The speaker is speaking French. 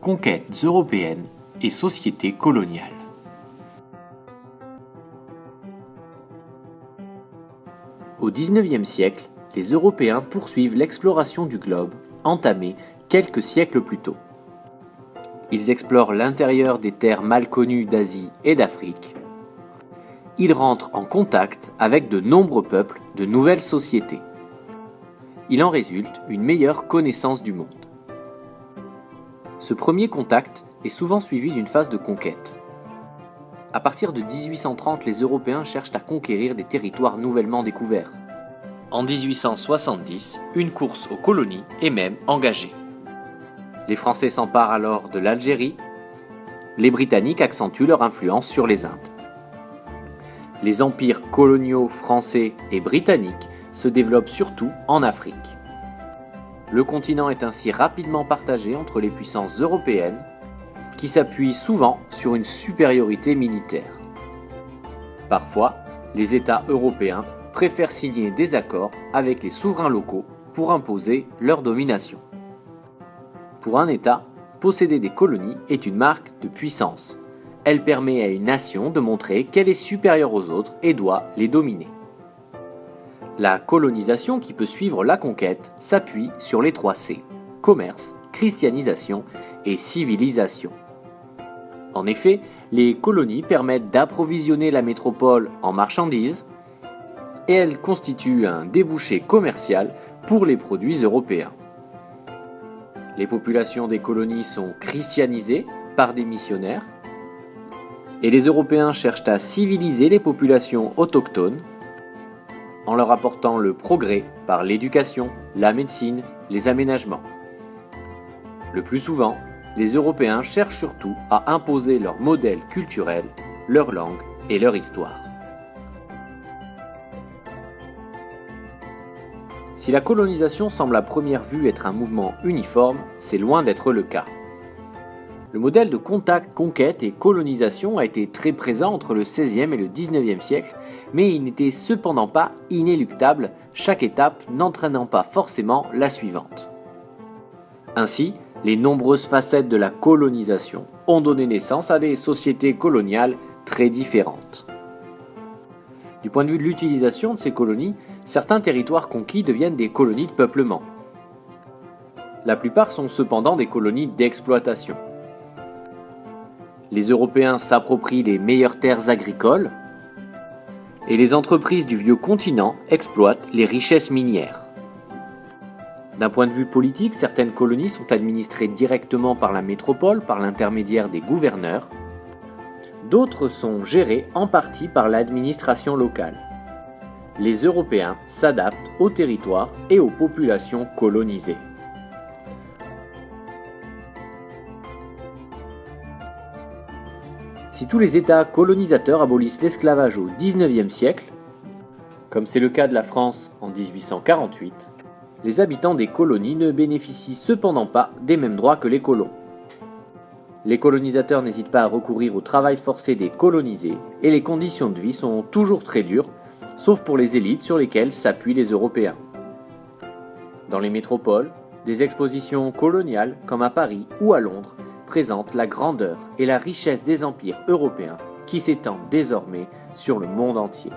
Conquêtes européennes et société coloniale. Au XIXe siècle, les Européens poursuivent l'exploration du globe, entamée quelques siècles plus tôt. Ils explorent l'intérieur des terres mal connues d'Asie et d'Afrique. Ils rentrent en contact avec de nombreux peuples de nouvelles sociétés. Il en résulte une meilleure connaissance du monde. Ce premier contact est souvent suivi d'une phase de conquête. À partir de 1830, les Européens cherchent à conquérir des territoires nouvellement découverts. En 1870, une course aux colonies est même engagée. Les Français s'emparent alors de l'Algérie. Les Britanniques accentuent leur influence sur les Indes. Les empires coloniaux français et britanniques se développent surtout en Afrique. Le continent est ainsi rapidement partagé entre les puissances européennes, qui s'appuient souvent sur une supériorité militaire. Parfois, les États européens préfèrent signer des accords avec les souverains locaux pour imposer leur domination. Pour un État, posséder des colonies est une marque de puissance. Elle permet à une nation de montrer qu'elle est supérieure aux autres et doit les dominer. La colonisation qui peut suivre la conquête s'appuie sur les 3 C: commerce, christianisation et civilisation. En effet, les colonies permettent d'approvisionner la métropole en marchandises et elles constituent un débouché commercial pour les produits européens. Les populations des colonies sont christianisées par des missionnaires et les Européens cherchent à civiliser les populations autochtones en leur apportant le progrès par l'éducation, la médecine, les aménagements. Le plus souvent, les Européens cherchent surtout à imposer leur modèle culturel, leur langue et leur histoire. Si la colonisation semble à première vue être un mouvement uniforme, c'est loin d'être le cas. Le modèle de contact, conquête et colonisation a été très présent entre le XVIe et le XIXe siècle, mais il n'était cependant pas inéluctable, chaque étape n'entraînant pas forcément la suivante. Ainsi, les nombreuses facettes de la colonisation ont donné naissance à des sociétés coloniales très différentes. Du point de vue de l'utilisation de ces colonies, certains territoires conquis deviennent des colonies de peuplement. La plupart sont cependant des colonies d'exploitation. Les Européens s'approprient les meilleures terres agricoles et les entreprises du vieux continent exploitent les richesses minières. D'un point de vue politique, certaines colonies sont administrées directement par la métropole par l'intermédiaire des gouverneurs. D'autres sont gérées en partie par l'administration locale. Les Européens s'adaptent aux territoires et aux populations colonisées. Si tous les États colonisateurs abolissent l'esclavage au XIXe siècle, comme c'est le cas de la France en 1848, les habitants des colonies ne bénéficient cependant pas des mêmes droits que les colons. Les colonisateurs n'hésitent pas à recourir au travail forcé des colonisés et les conditions de vie sont toujours très dures, sauf pour les élites sur lesquelles s'appuient les Européens. Dans les métropoles, des expositions coloniales, comme à Paris ou à Londres, présentent la grandeur et la richesse des empires européens qui s'étendent désormais sur le monde entier.